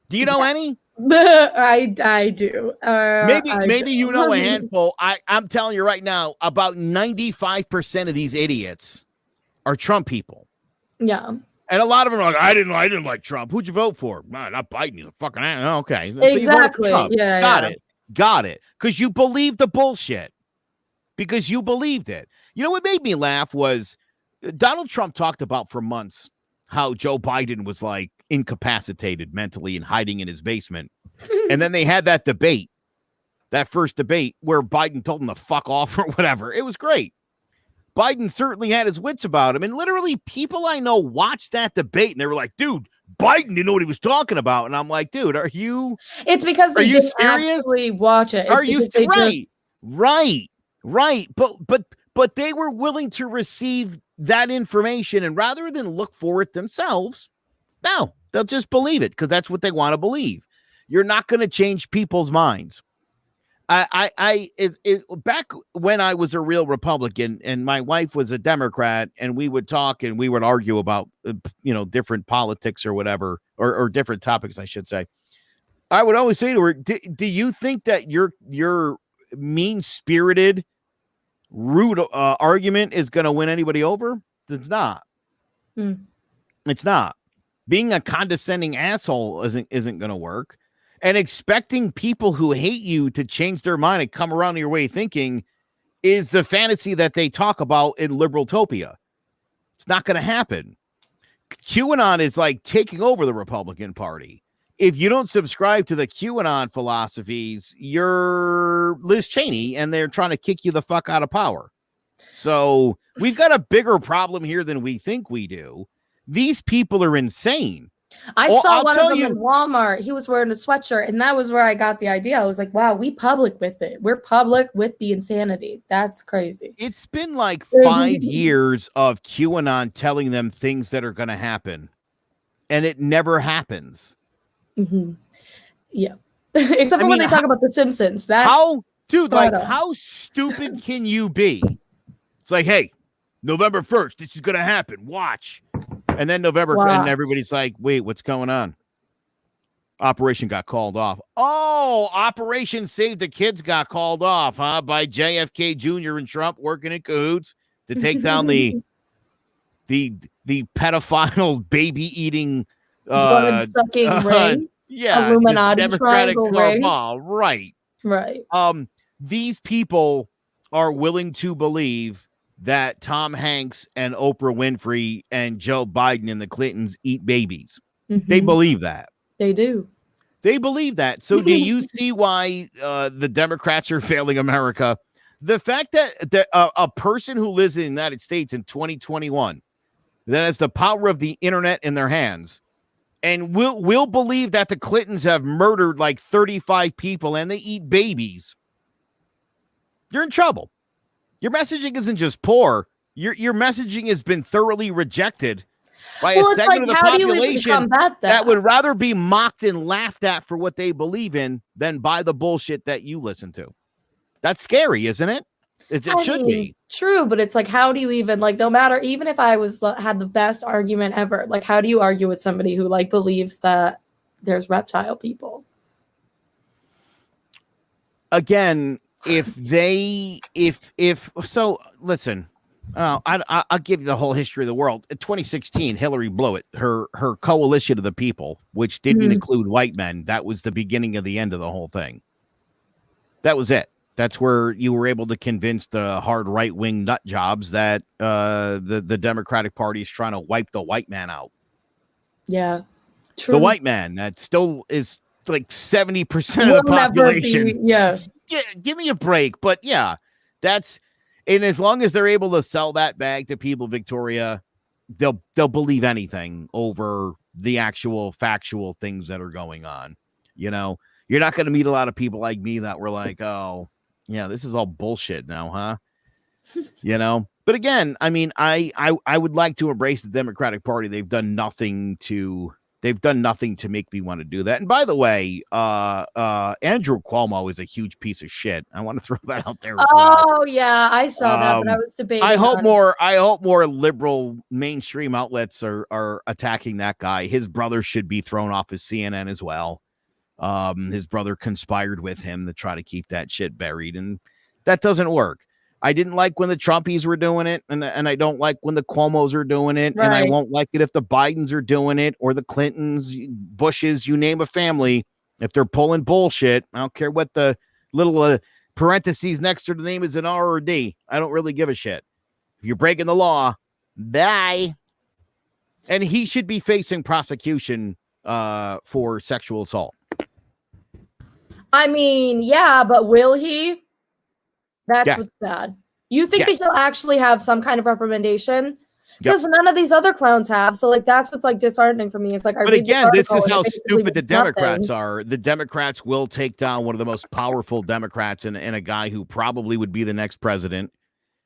Do you know any? I do. Maybe you know a handful. I'm telling you right now, about 95% of these idiots are Trump people. Yeah. And a lot of them are like, I didn't like Trump. Who'd you vote for? No, not Biden. He's a fucking okay. Exactly. So Yeah. Got it. Because you believed the bullshit. Because you believed it. You know what made me laugh was Donald Trump talked about for months how Joe Biden was, like, incapacitated mentally and hiding in his basement. And then they had that debate, that first debate, where Biden told him to fuck off or whatever. It was great. Biden certainly had his wits about him. And literally people I know watched that debate and they were like, dude, Biden didn't know what he was talking about. And I'm like, dude, are you? It's because they didn't actually watch it. Are you right? But they were willing to receive that information, and rather than look for it themselves, no, they'll just believe it because that's what they want to believe. You're not going to change people's minds. Back when I was a real Republican and my wife was a Democrat, and we would talk and we would argue about different politics or whatever, or different topics, I should say. I would always say to her, "Do you think that your mean-spirited, rude argument is going to win anybody over? It's not. It's not. Being a condescending asshole isn't going to work." And expecting people who hate you to change their mind and come around your way of thinking is the fantasy that they talk about in Liberaltopia. It's not going to happen. QAnon is like taking over the Republican Party. If you don't subscribe to the QAnon philosophies, you're Liz Cheney, and they're trying to kick you the fuck out of power. So we've got a bigger problem here than we think we do. These people are insane. I saw one of them in Walmart. He was wearing a sweatshirt, and that was where I got the idea. I was like, wow, we public with it. We're public with the insanity. That's crazy. It's been like 5 years of QAnon telling them things that are going to happen, and it never happens. Yeah. Except for when they talk about The Simpsons. How stupid can you be? It's like, hey, November 1st, this is going to happen. Watch. And then and everybody's like, wait, what's going on? Operation got called off. Oh, Operation Save the Kids got called off, huh? By JFK Jr. and Trump working in cahoots to take down the pedophile baby-eating blood-sucking ring. Yeah. Illuminati triangle ring. Right. These people are willing to believe that Tom Hanks and Oprah Winfrey and Joe Biden and the Clintons eat babies. They believe that. They do. They believe that. So do you see why the Democrats are failing America? The fact that a person who lives in the United States in 2021 that has the power of the internet in their hands and will believe that the Clintons have murdered like 35 people and they eat babies, you're in trouble. Your messaging isn't just poor. Your messaging has been thoroughly rejected by a segment of the population that would rather be mocked and laughed at for what they believe in than buy the bullshit that you listen to. That's scary, isn't it? It should be. True, but it's like, how do you even, like, no matter, even if I had the best argument ever, like, how do you argue with somebody who, like, believes that there's reptile people? Again, listen, I'll give you the whole history of the world. In 2016, Hillary blew it. Her coalition of the people, which didn't include white men, that was the beginning of the end of the whole thing. That was it. That's where you were able to convince the hard right-wing nut jobs that the Democratic Party is trying to wipe the white man out. Yeah, true. The white man that still is like 70% of the population. Give me a break. But yeah, and as long as they're able to sell that bag to people, Victoria, they'll believe anything over the actual factual things that are going on. You know, you're not going to meet a lot of people like me that were like, oh, yeah, this is all bullshit now, huh? You know, but again, I mean, I would like to embrace the Democratic Party. They've done nothing to make me want to do that. And by the way, Andrew Cuomo is a huge piece of shit. I want to throw that out there. Oh yeah, I saw that, but I was debating. I hope more liberal mainstream outlets are attacking that guy. His brother should be thrown off his CNN as well. His brother conspired with him to try to keep that shit buried, and that doesn't work. I didn't like when the Trumpies were doing it, and I don't like when the Cuomos are doing it, and I won't like it if the Bidens are doing it, or the Clintons, Bushes, you name a family. If they're pulling bullshit, I don't care what the little parentheses next to the name is, an R or a D. I don't really give a shit. If you're breaking the law, bye. And he should be facing prosecution for sexual assault. I mean, yeah, but will he? That's what's sad. You think that he'll actually have some kind of recommendation? Because none of these other clowns have. So, like, that's what's, like, disheartening for me. It's like, but again, this is how stupid the Democrats are. The Democrats will take down one of the most powerful Democrats and a guy who probably would be the next president.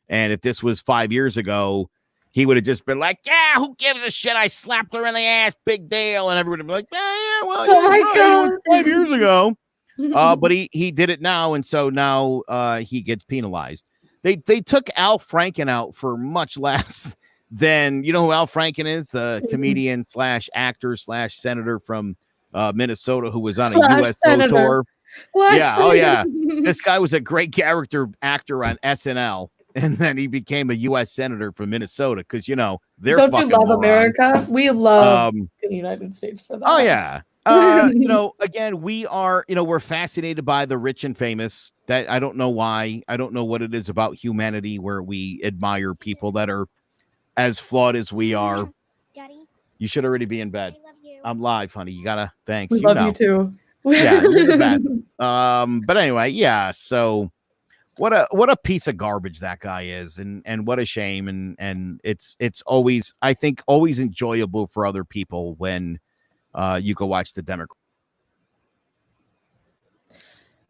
And if this was 5 years ago, he would have just been like, yeah, who gives a shit? I slapped her in the ass, big deal. And everyone would be like, yeah, well, oh my God. 5 years ago. But he did it now, and so now he gets penalized. They took Al Franken out for much less than, you know who Al Franken is, the comedian slash actor slash senator from Minnesota who was on a USO tour. What? Yeah, oh yeah. This guy was a great character actor on SNL, and then he became a U.S. senator from Minnesota because, you know, they're Don't fucking you love morons. America? We love the United States for that. Oh yeah. You know, again, we are, you know, we're fascinated by the rich and famous. That I don't know why. I don't know what it is about humanity where we admire people that are as flawed as we are. Daddy, You should already be in bed. I love you. I'm live, honey. You gotta thanks. We you love know. you too. Yeah, you're the best. But anyway, yeah. So what a piece of garbage that guy is, and what a shame. And it's always, I think, always enjoyable for other people when you go watch the Democrat.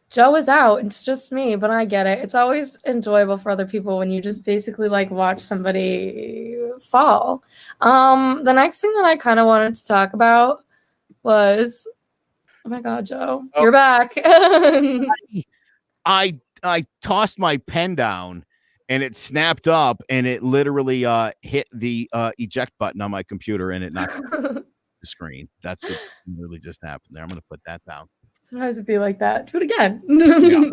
Joe is out. It's just me, but I get it. It's always enjoyable for other people when you just basically like watch somebody fall. The next thing that I kind of wanted to talk about was, oh my God, Joe, you're back. I tossed my pen down and it snapped up and it literally hit the eject button on my computer and it knocked the screen. That's what really just happened there. I'm gonna put that down. Sometimes it'd be like that. Do it again. Yeah.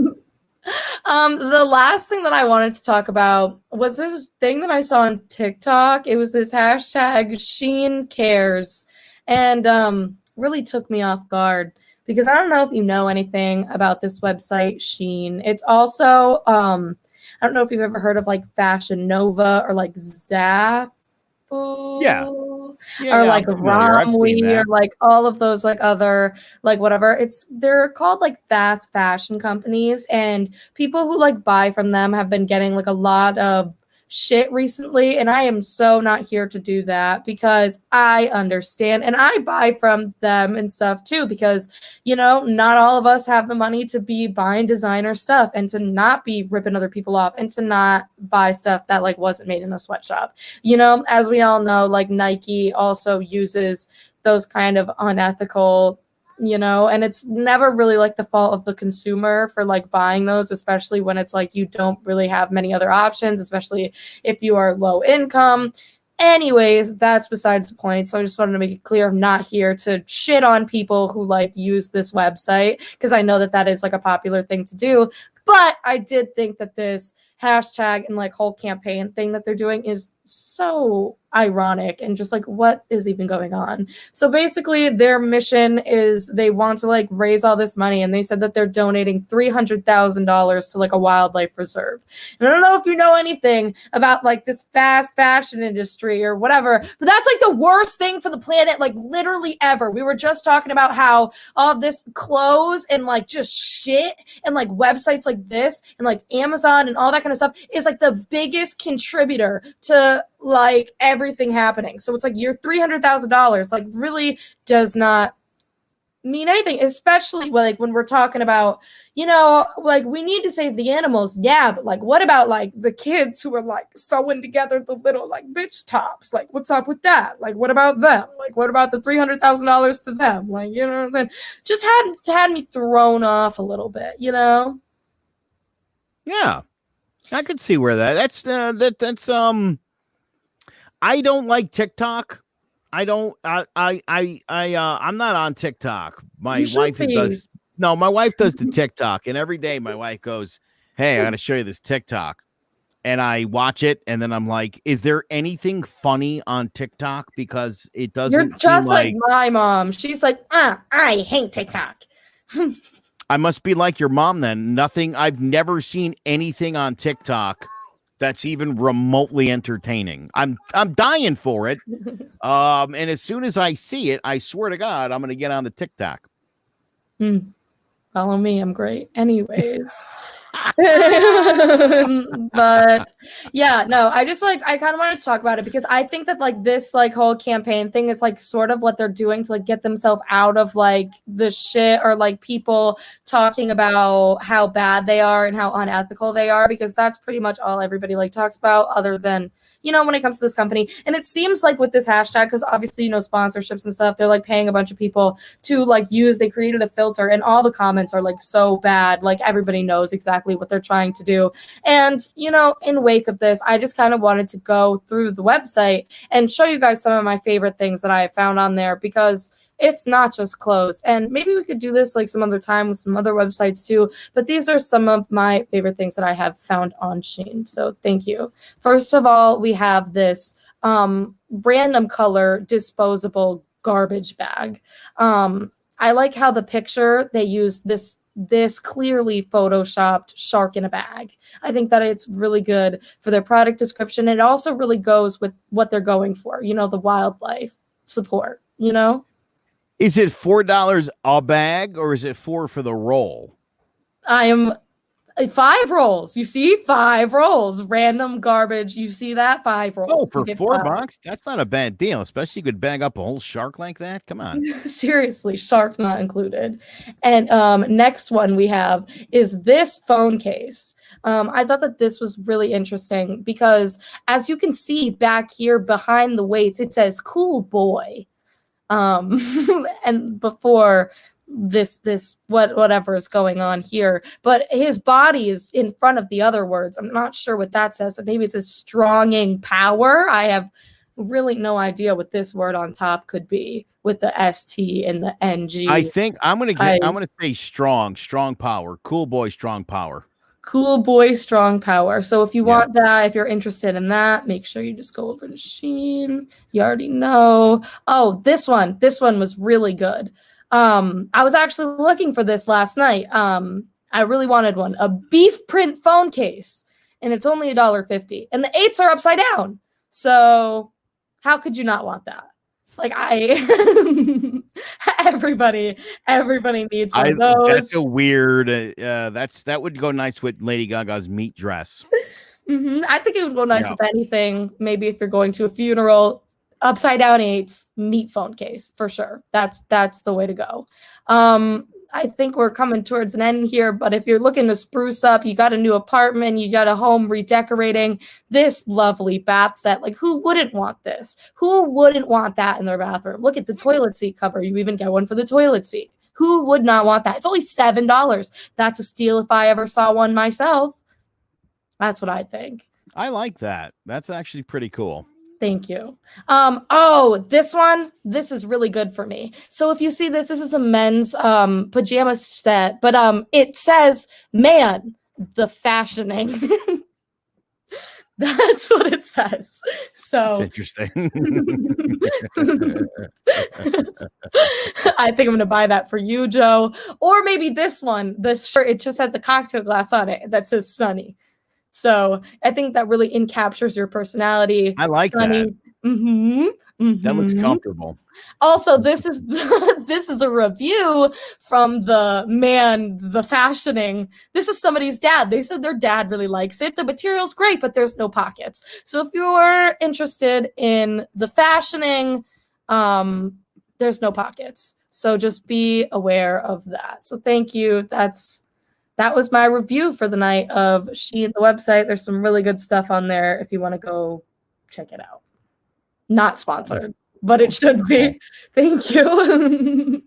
The last thing that I wanted to talk about was this thing that I saw on TikTok. It was this hashtag Shein cares, and really took me off guard because I don't know if you know anything about this website Shein. It's also I don't know if you've ever heard of like Fashion Nova or like Zap. Yeah, Or yeah, like I'm familiar. I've seen Romwe that. or like all of those like other like whatever. They're called like fast fashion companies, and people who like buy from them have been getting like a lot of shit recently, and I am so not here to do that because I understand and I buy from them and stuff too because, you know, not all of us have the money to be buying designer stuff and to not be ripping other people off and to not buy stuff that like wasn't made in a sweatshop. You know, as we all know, like Nike also uses those kind of unethical, you know, and it's never really like the fault of the consumer for like buying those, especially when it's like you don't really have many other options, especially if you are low income. Anyways, that's besides the point. So I just wanted to make it clear I'm not here to shit on people who like use this website because I know that that is like a popular thing to do. But I did think that this hashtag and like whole campaign thing that they're doing is so ironic and just like what is even going on. So basically their mission is they want to like raise all this money, and they said that they're donating $300,000 to like a wildlife reserve. And I don't know if you know anything about like this fast fashion industry or whatever, but that's like the worst thing for the planet, like literally ever. We were just talking about how all of this clothes and like just shit and like websites like this and like Amazon and all that kind of stuff is like the biggest contributor to like everything happening. So it's like your $300,000 like really does not mean anything, especially like when we're talking about, you know, like we need to save the animals. Yeah, but like what about like the kids who are like sewing together the little like bitch tops? Like what's up with that? Like what about them? Like what about the $300,000 to them? Like, you know what I'm saying? Just had me thrown off a little bit, you know? Yeah, I could see where that's I don't like TikTok. I'm not on TikTok. My wife does. No, my wife does the TikTok, and every day my wife goes, "Hey, I got to show you this TikTok," and I watch it, and then I'm like, "Is there anything funny on TikTok?" Because it doesn't. You're just like my mom. She's like, I hate TikTok. I must be like your mom then. Nothing. I've never seen anything on TikTok that's even remotely entertaining. I'm dying for it. And as soon as I see it, I swear to God, I'm going to get on the TikTok. Follow me. I'm great. Anyways, But yeah, no, I just like I kind of wanted to talk about it because I think that like this like whole campaign thing is like sort of what they're doing to like get themselves out of like the shit or like people talking about how bad they are and how unethical they are, because that's pretty much all everybody like talks about other than, you know, when it comes to this company. And it seems like with this hashtag, because obviously, you know, sponsorships and stuff, they're like paying a bunch of people to like use, they created a filter and all the comments are like so bad, like everybody knows exactly what they're trying to do. And, you know, in wake of this, I just kind of wanted to go through the website and show you guys some of my favorite things that I found on there, because it's not just clothes. And maybe we could do this like some other time with some other websites too, but these are some of my favorite things that I have found on Shein. So thank you. First of all, we have this random color disposable garbage bag. I like how the picture they use this clearly photoshopped shark in a bag. I think that it's really good for their product description. It also really goes with what they're going for, you know, the wildlife support, you know? Is it $4 a bag or is it 4 for the roll? I am 5 rolls. You see, 5 rolls. Random garbage. You see that? 5 rolls. Oh, for You get $4? That's not a bad deal, especially you could bag up a whole shark like that. Come on. Seriously, shark not included. And next one we have is this phone case. I thought that this was really interesting because as you can see back here behind the weights, it says "cool boy." And before this whatever is going on here, but his body is in front of the other words. I'm not sure what that says. Maybe it's a stronging power. I have really no idea what this word on top could be with the ST and the NG. I think I'm gonna say strong power. Cool boy, strong power. Cool boy, strong power. So if you want that, if you're interested in that, make sure you just go over to Shein. You already know. Oh, this one was really good. I was actually looking for this last night. I really wanted one, a beef print phone case, and it's only $1.50, and the 8s are upside down. So how could you not want that? Like everybody needs one of those. That's a weird. That would go nice with Lady Gaga's meat dress. I think it would go nice with anything. Maybe if you're going to a funeral, upside down 8s, meat phone case for sure. That's the way to go. I think we're coming towards an end here, but if you're looking to spruce up, you got a new apartment, you got a home redecorating, this lovely bath set, like who wouldn't want this? Who wouldn't want that in their bathroom? Look at the toilet seat cover. You even get one for the toilet seat. Who would not want that? It's only $7. That's a steal if I ever saw one myself. That's what I think. I like that. That's actually pretty cool. Thank you. Oh, this is really good for me. So if you see this is a men's pajama set, but it says man, the fashioning. That's what it says. So that's interesting. I think I'm gonna buy that for you, Joe. Or maybe this one, the shirt, it just has a cocktail glass on it that says Sunny. So I think that really encaptures your personality. I like that. That looks comfortable. Also, this is a review from the fashioning. This is somebody's dad. They said their dad really likes it. The material's great, but there's no pockets. So if you're interested in the fashioning, there's no pockets. So just be aware of that. So thank you. That was my review for the night of Shein, the website. There's some really good stuff on there if you want to go check it out. Not sponsored, but it should be. Thank you.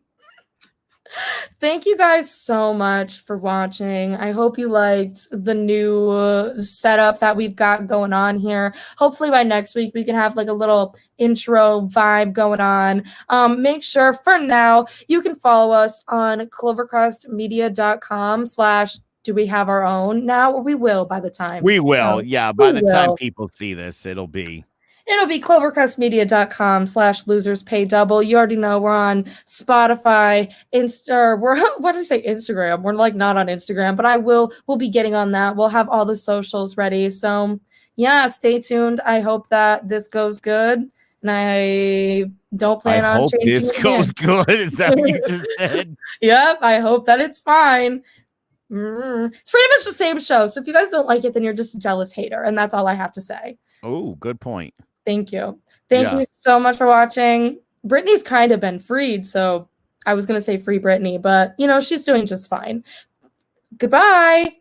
Thank you guys so much for watching. I hope you liked the new setup that we've got going on here. Hopefully by next week we can have like a little intro vibe going on. Make sure for now you can follow us on clovercrestmedia.com/ do we have our own now, or we will by the time we will. By the time people see this, it'll be clovercrestmedia.com/loserspay double. You already know we're on Spotify, Instagram. We're like not on Instagram, but we'll be getting on that. We'll have all the socials ready. So yeah, stay tuned. I hope that this goes good. And I don't plan on changing. This goes good. Is that what you just said? Yep. I hope that it's fine. It's pretty much the same show. So if you guys don't like it, then you're just a jealous hater. And that's all I have to say. Oh, good point. Thank you. Thank you so much for watching. Britney's kind of been freed. So I was going to say free Britney, but, she's doing just fine. Goodbye.